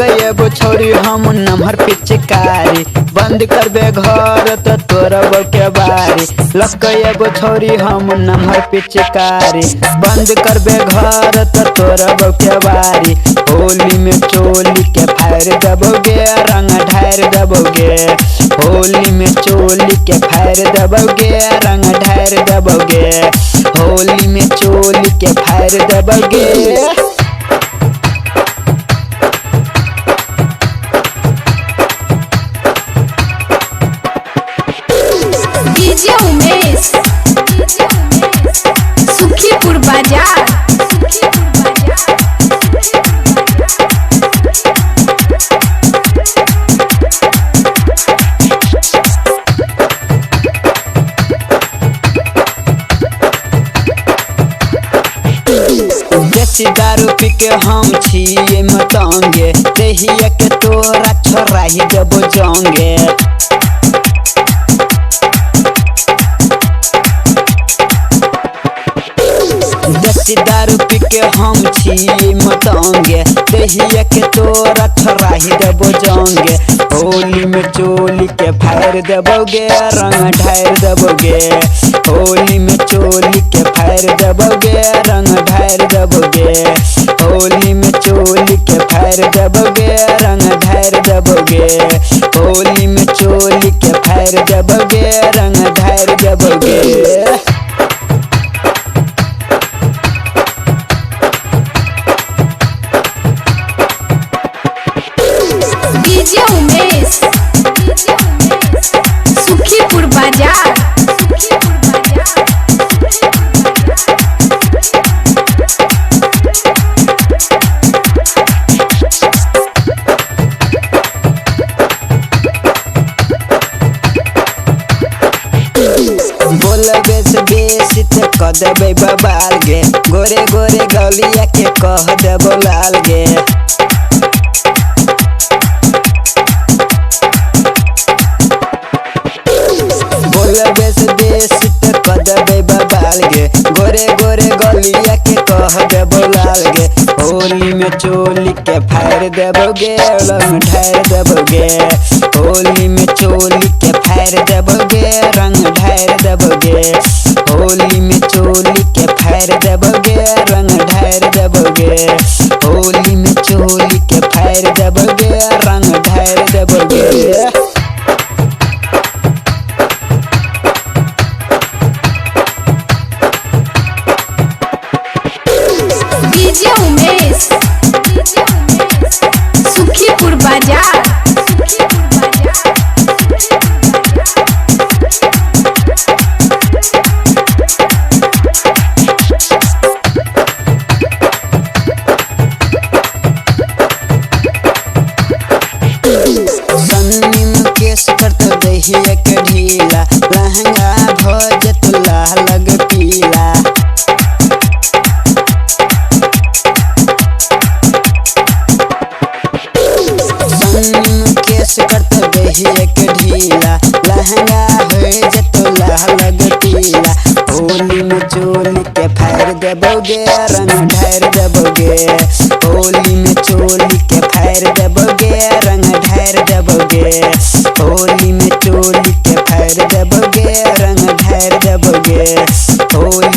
लकैबो छोरी हम नमहर पिचकारी, बंद करबे घर तो तोरब के बारी। लकैबो छोरी हम नमहर पिचकारी, बंद करबे घर तो तोरब के बारी। होली में चोली के फायर दबोगे, रंग ढार दबोगे। होली में चोली के फायर दबोगे, रंग ढार दबोगे। होली में चोली के फायर दबोगे। डीजे उमेश सुखीपुर बाजार। देसी दारू पी के हम छिए मतंगे, देहिया के तोरा छोराही जब जाओगे। देसी दारू पी के हम छिए मतंगे, देहिया के तोरा छोराही जब जाओगे। होली में चोली के फायर दबोगे, रंग ढार दबोगे। होली में चोली के फायर दबोगे, रंग ढार दबोगे। होली में चोली के फायर दबोगे, रंग ढार दबोगे। होली में चोली के फायर दबोगे, रंग ढार दबोगे। डीजे उमेश सुखीपुर बाजार। बोलबे से बेसी तो कह देबै बबाल गे, गोरे गोरे गलिया के कह देबो लाल गे। बोलबे से बेसी तो कह देबै बबाल गे, गोरे गोरे गलिया के कह देबो लाल गे। होली में चोली के फायर देबोगे, रंग ढार देबोगे। होली में चोली के फायर देबोगे, रंग ढार देबोगे। होली में चोली के फायर देबोगे, रंग ढार देबोगे। होली में चोली के फायर देबोगे, रंग ढार देबोगे। डीजे उमेश सुखीपुर बाजार। सन्नी मुकेश करत दहिया के ढीला, लहंगा भजत लाल लग पीला। सन्नी मुकेश करत दहिया के ढीला, लहंगा भजत लाल लग पीला। होली में चोली के फायर देबोगे, रंग ढार देबोगे। होली में चोली के फायर देबोगे, रंग ढार देबोगे। होली में चोली के फायर देबोगे, रंग ढार देबोगे। होली